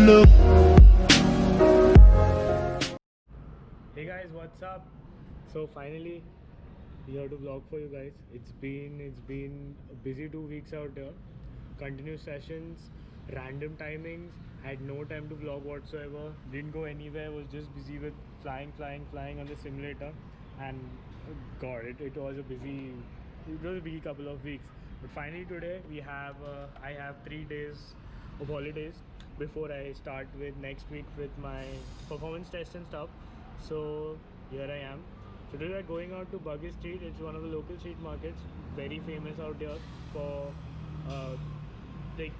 look. Hey guys, what's up? So finally here to vlog for you guys. It's been a busy 2 weeks out here. Continuous sessions, random timings. Had no time to vlog whatsoever. Didn't go anywhere. Was just busy with flying on the simulator. And God, it was a busy couple of weeks. But finally today I have 3 days of holidays before I start with next week with my performance test and stuff. So here I am. So today we're going out to Buggy Street. It's one of the local street markets, very famous out here for uh, like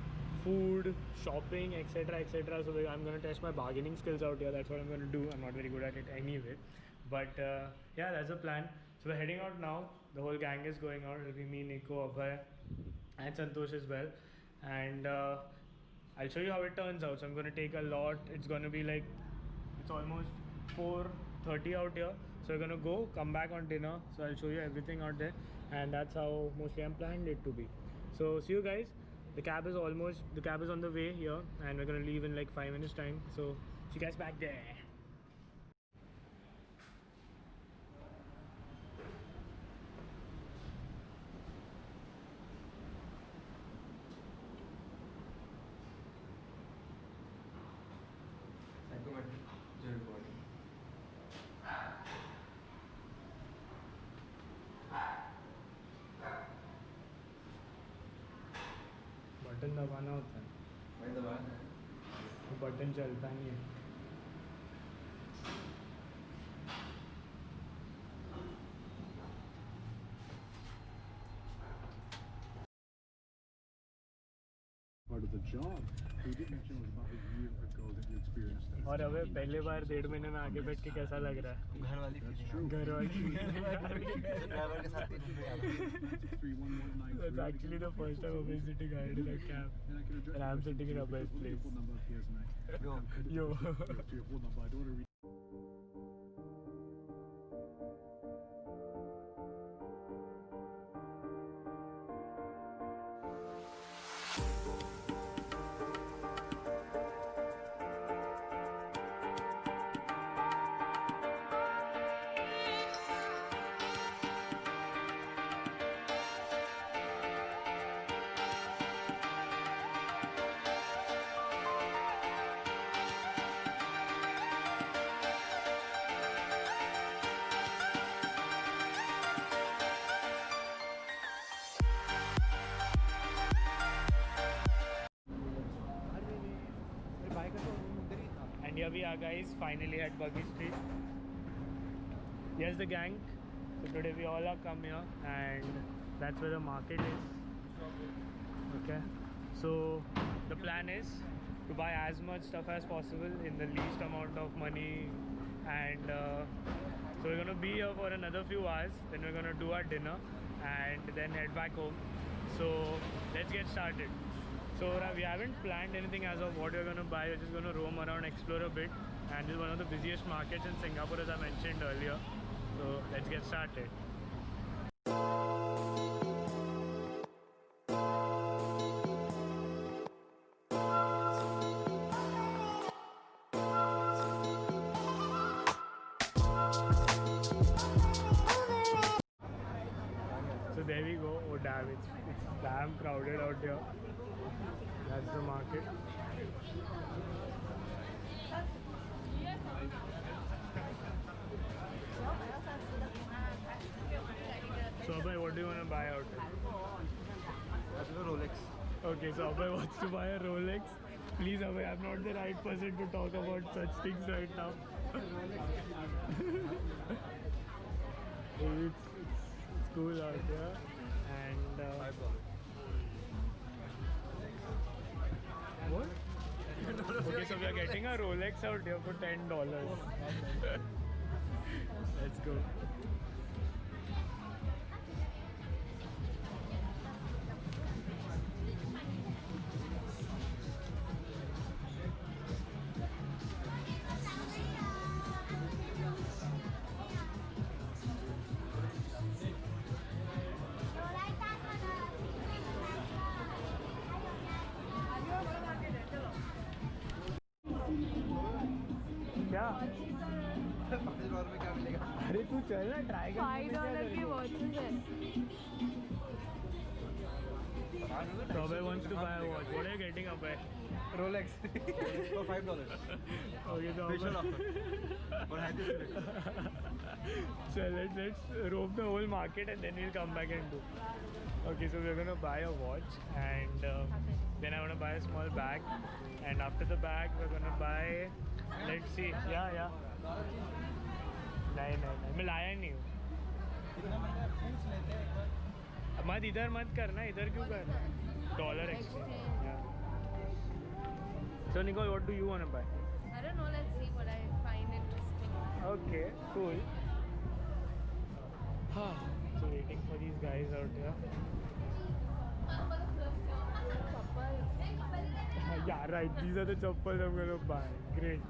food, shopping, etc., etc. So I'm gonna test my bargaining skills out here. That's what I'm gonna do. I'm not very good at it anyway, but yeah, that's the plan. So we're heading out now. The whole gang is going out. It'll be me, Nico, Abhay, and Santosh as well. And I'll show you how it turns out. So I'm gonna take a lot. It's gonna be like it's almost 4:30 out here. So we're gonna go, come back on dinner. So I'll show you everything out there, and that's how mostly I'm planned it to be. So see you guys. The cab is on the way here, and we're gonna leave in like 5 minutes time. So see you guys back there. Button दबाना होता है, वो button चलता नहीं है. Part of the job. You did mention it was about a year ago that you experienced that. और अबे पहले बार 1.5 महीने में आगे बैठ के कैसा लग रहा है? घर वाली फीलिंग घर वाली ड्राइवर के साथ That's actually the first time Abhay is sitting behind in a cab, and I'm sitting in Abhay's place. Yo. To your phone number. I don't want to read. And here we are, guys, finally at Buggy Street. Here's the gang. So today we all are come here, and that's where the market is. Okay, so the plan is to buy as much stuff as possible in the least amount of money, and so we're gonna be here for another few hours. Then we're gonna do our dinner and then head back home. So let's get started. So we haven't planned anything as of what we're going to buy. We're just going to roam around, explore a bit, and this is one of the busiest markets in Singapore, as I mentioned earlier. So let's get started. So there we go. Oh damn, it's damn crowded out here. That's the market. So Abhay, what do you want to buy out there? Rolex. Okay, so Abhay wants to buy a Rolex. Please Abhay, I'm not the right person to talk about such things right now. it's cool out here, and what? Okay, so we are getting a Rolex out here for $10. Let's go. $5 में क्या मिलेगा? अरे तू चल ना try कर $5 की watches है. So Abhay wants to buy a watch. What are you getting, Abhay? Rolex for $5. Okay, so Special Abhay. offer for happy students. So let's roam the whole market and then we'll come back and do. Okay, so we're gonna buy a watch and then I wanna buy a small bag, and after the bag we're gonna buy. Let's see. Yeah. नहीं मैं लाया नहीं हूँ. मत इधर मत करना, इधर क्यों करना? Dollar exchange. Yeah. So Nicole, what do you wanna buy? I don't know. Let's see what I find interesting. Okay, cool. So waiting for these guys out here. Yeah, right. These are the chappals I'm gonna buy. Great.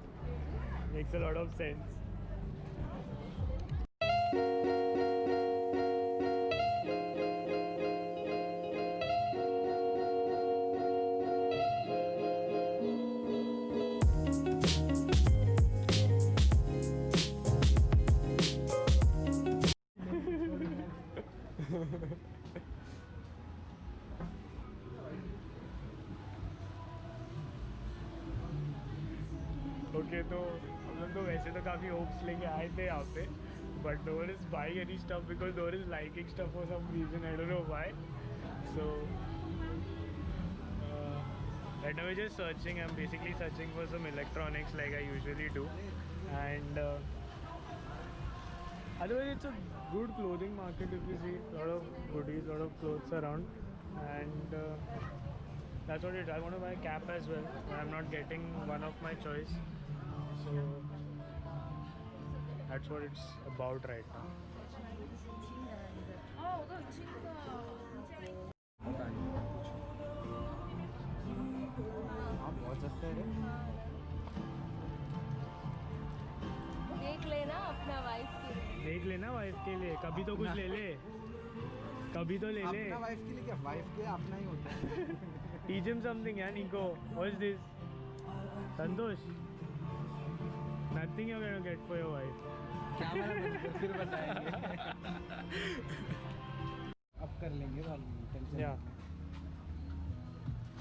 Makes a lot of sense. Okay तो हम लोग तो वैसे तो काफ़ी hopes लेके आए थे यहाँ पे, but no one is buying any stuff because no one is liking stuff for some reason. I don't know why. So right now we're just searching. I'm basically searching for some electronics like I usually do, and otherwise it's a good clothing market if you see. A lot of goodies, lot of clothes around, and that's what it is. I want to buy a cap as well. I'm not getting one of my choice, so that's what it's about right now. Oh, 我都很清楚。 बहुत सस्ता है. देख लेना अपना wife के लिए. देख लेना वाइफ के लिए, कभी तो कुछ ले ले, कभी तो ले ले. अपना वाइफ के लिए क्या, वाइफ के अपना ही होता है. Teach him something, yeah, Nico. What's this? Santosh. Nothing you're gonna get for your wife. Camera बंद कर, फिर बताएंगे. अब कर लेंगे बाद में, टेंशन Yeah.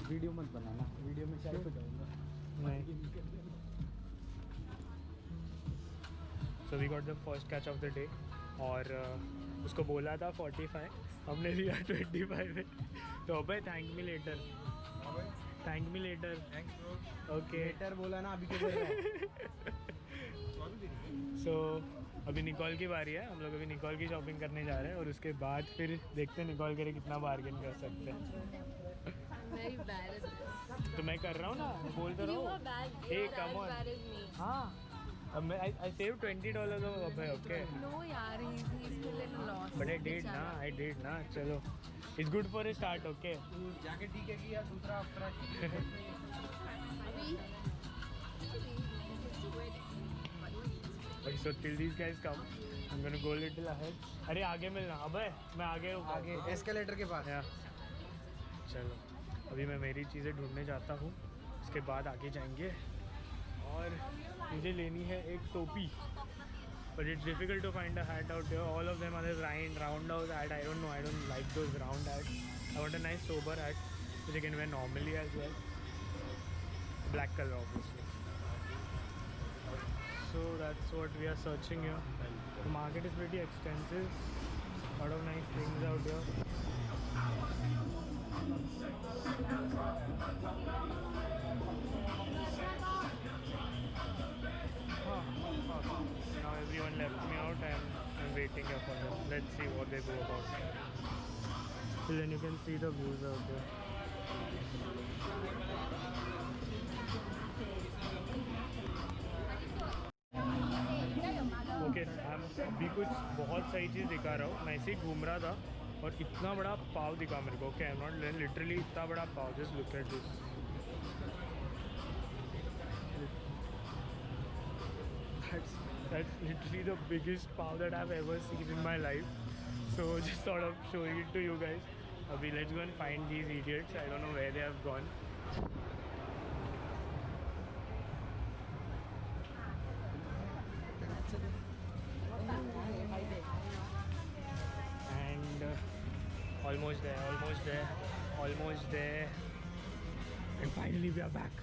वीडियो मत बनाना, वीडियो में शायद हो जाऊंगा. नहीं. So we got the first catch of the day, और उसको बोला था 45, हमने लिया 25 में. तो अबे thank me later. Thank me later. Thanks bro. Okay. Later बोला ना, अभी क्यों बोल रहा है? सो अभी निकॉल की बारी है. हम लोग अभी निकॉल की शॉपिंग करने जा रहे हैं और उसके बाद फिर देखते हैं निकॉल करे कितना बार्गेन कर सकते हैं. Very bad at this. तो मैं कर रहा हूँ ना, बोल तो रहा You are हूँ. bad. Hey, You are come as on. bad as me. हाँ, अब मैं I saved $20 of अबे. Okay. No, यार, he's still in loss. But I did ना, I did ना. चलो, it's good for a start. Okay. तू जाके ठीक है कि यार दूसरा अपना. Okay, so till these guys come, I'm gonna go a little ahead. अरे आगे मिलना. अबे मैं आगे हूँ. आगे एस्केलेटर के पास. Yeah. चलो, अभी मैं मेरी चीज़ें ढूंढने जाता हूँ, उसके बाद आगे जाएंगे. और मुझे लेनी है एक टोपी, but it's difficult to find a hat out here. All of them are the round hat. I don't know. I don't like those round hats. I want a nice sober hat which I can wear normally as well. Black color, obviously. So that's what we are searching here. The market is pretty extensive. Lot of nice things out here. Now everyone left me out and I'm waiting here for them. Let's see what they go about. Till then you can see the views out there. Okay, अभी कुछ बहुत सही चीज़ दिखा रहा हूँ. मैं ऐसे ही घूम रहा था और इतना बड़ा पाव दिखा मेरे को. Okay, I am not literally इतना बड़ा pav. Just look at this. That's literally the biggest pav that I've ever seen in my life. So just thought of showing it to you guys. Abhi, let's go and find these idiots. I don't know where they have gone. there, almost there, and finally we are back.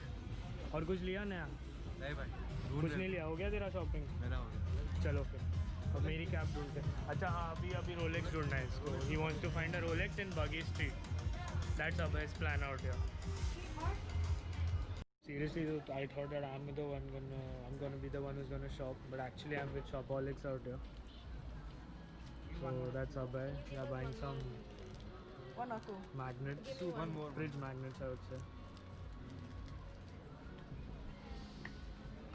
और कुछ लिया नया? नहीं भाई कुछ नहीं लिया, हो गया तेरा शॉपिंग? मेरा हो गया चलो फिर और मेरी कैब ढूंढते हैं। अच्छा हाँ, अभी रोलेक्स ढूंढना है इसको। He wants to find a Rolex in Bugis street. That's a best plan out here. Seriously though, I thought that I'm gonna be the one who's gonna shop, but actually I'm with Shopaholics out here. So that's Abhay. We are buying some One or two. magnets, One more. fridge magnets I would say.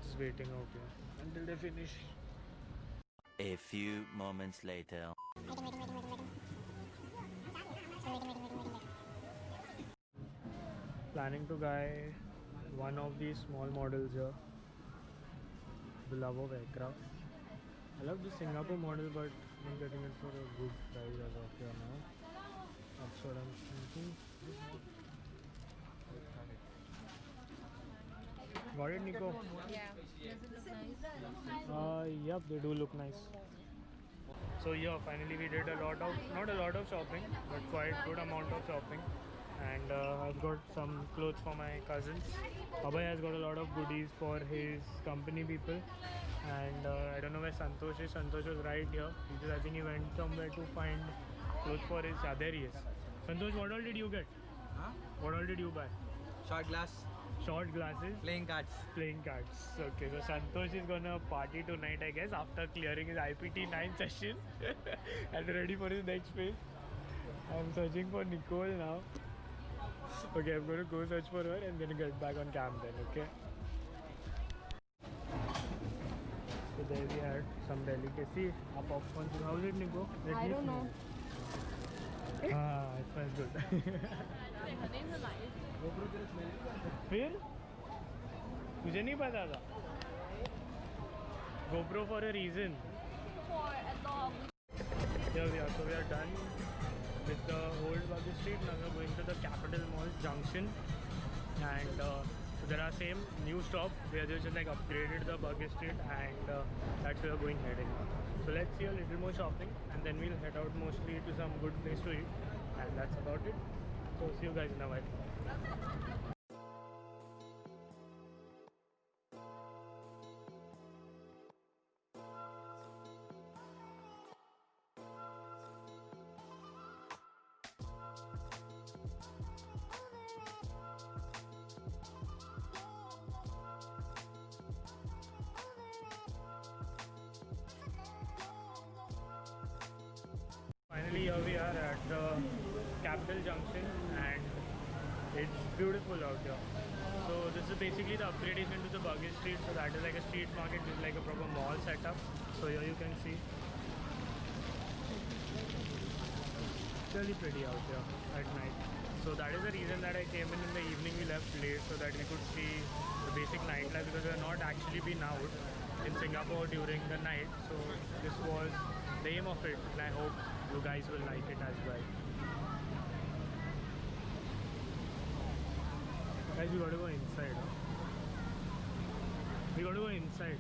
Just waiting out here until they finish. A few moments later. Planning to buy one of these small models here, the Love of Aircraft. I love the Singapore model, but I'm getting it for a good price as of here now. That's what I'm thinking. Got it, Nico? Yeah. Does it look nice? Yep, they do look nice. So yeah, finally we did not a lot of shopping, but quite good amount of shopping. And I've got some clothes for my cousins. Abhay has got a lot of goodies for his company people. And I don't know where Santosh is. Santosh was right here. I think he went somewhere to find clothes for his. Yeah, there he is. Santosh, what all did you get? Huh? What all did you buy? Short glass Short glasses. playing cards Playing cards. Okay, so Santosh is gonna party tonight, I guess, after clearing his IPT 9 session and ready for his next phase. I'm searching for Nicole now. Okay, I'm gonna go search for her and then get back on cam then, okay? So there we had some delicacy. Our popcorn. How's it, Nico? Let I me don't know. smell. Ah, it smells good. फिर तुझे नहीं पता था? GoPro for a reason. For a dog. Here we are. So we are done with the old Buggy Street. Now we are going to the Capital Mall Junction, and so there are same new stop where they just like upgraded the Buggy Street, and that's where we are going heading. So let's see a little more shopping, and then we'll head out mostly to some good place to eat, and that's about it. So see you guys in a while. Finally, here we are at the Capital Junction, and it's beautiful out here. So this is basically the upgradation to the Buggy Street. So that is like a street market, this is like a proper mall setup. So here you can see. It's really pretty out here at night. So that is the reason that I came in the evening. We left late so that we could see the basic nightlife, because we have not actually been out in Singapore during the night. So this was the aim of it, and I hope you guys will like it as well. Guys, we got to go inside. Huh? We got to go inside.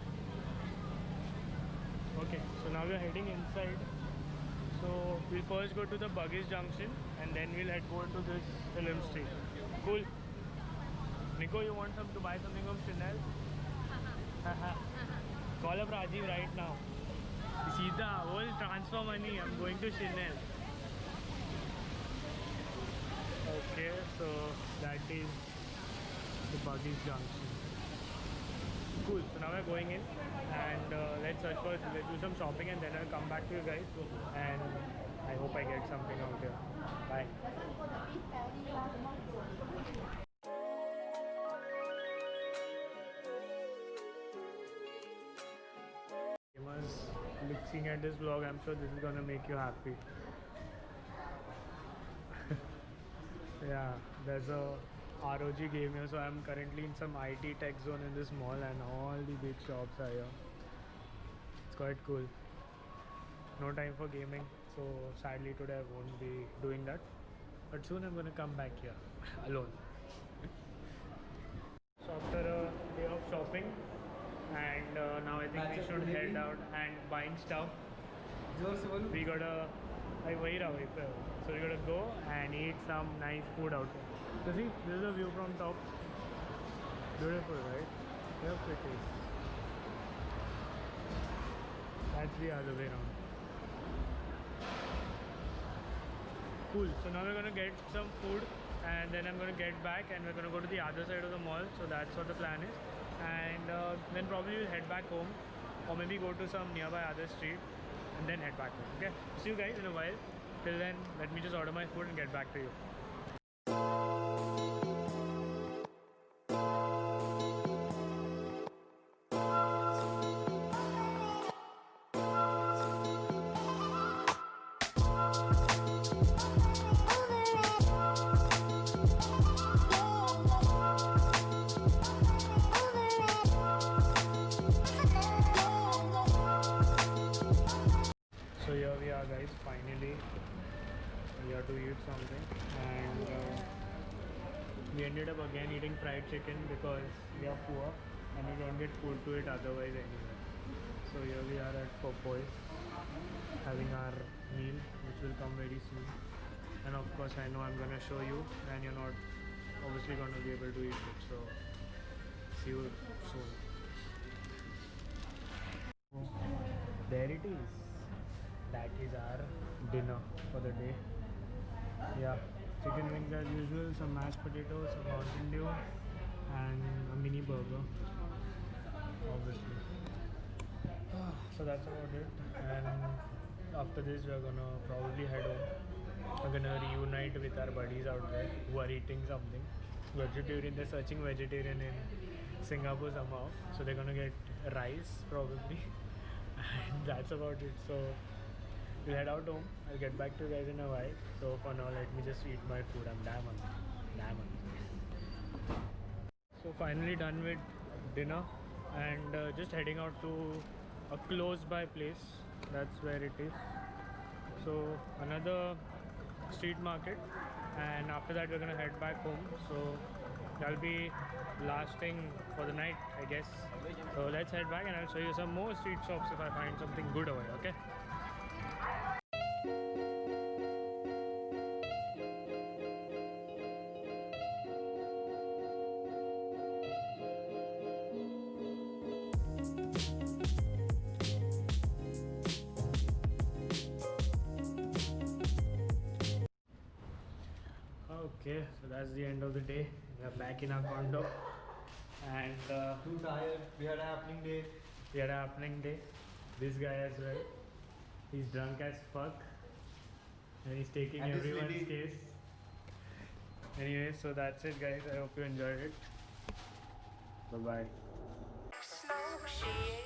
Okay, so now we are heading inside. So we'll first go to the Buggies Junction, and then we'll head go to this Film Street. Cool. Nico, you want to buy something from Chanel? Call up Rajiv right now. Sita, will transfer money. I'm going to Chanel. Okay, so that is the Buggies Junction. Cool. So now we're going in, and let's search for. Let's do some shopping, and then I'll come back to you guys. And I hope I get something out here. Bye. Looking at this vlog, I'm sure this is gonna make you happy. Yeah, there's a ROG game here, so I'm currently in some IT tech zone in this mall, and all the big shops are here. It's quite cool. No time for gaming, so sadly today I won't be doing that. But soon I'm gonna come back here alone. So after a day of shopping, and now I think we should head out and buying stuff. We got a like वही रहा वहीं पे हो. So we're gonna go and eat some nice food out there. So see, this is the view from top. Beautiful, right? Look at this. That's the other way around. Cool. So now we're gonna get some food and then I'm gonna get back and we're gonna go to the other side of the mall. So that's what the plan is. And then probably we'll head back home or maybe go to some nearby other street and then head back home. Okay. See you guys in a while. Till then, let me just order my food and get back to you. So here we are guys, finally we have to eat something and we ended up again eating fried chicken because we are poor and we don't get food to eat otherwise anywhere. So here we are at Popoy's having our meal which will come very soon, and of course I know I'm gonna show you and you're not obviously gonna be able to eat it, so see you soon. There it is. That is our dinner for the day. Yeah, chicken wings as usual, some mashed potatoes, some Mountain Dew, and a mini burger, obviously. So that's about it. And after this, we're gonna probably head home. We're gonna reunite with our buddies out there who are eating something vegetarian. They're searching vegetarian in Singapore somehow, so they're gonna get rice probably. And that's about it. So we'll head out home. I'll get back to you guys in a while. So for now, let me just eat my food. I'm damn hungry. So finally done with dinner and just heading out to a close by place. That's where it is. So another street market, and after that we're gonna head back home. So that'll be last thing for the night, I guess. So let's head back and I'll show you some more street shops if I find something good over here, okay? Okay, so that's the end of the day. We're back in our condo and Too tired. We had a happening day. we had a happening day. This guy as well. He's drunk as fuck and he's taking And he's everyone's sleepy. case. Anyway, so that's it guys. I hope you enjoyed it. Bye bye. Smoke, she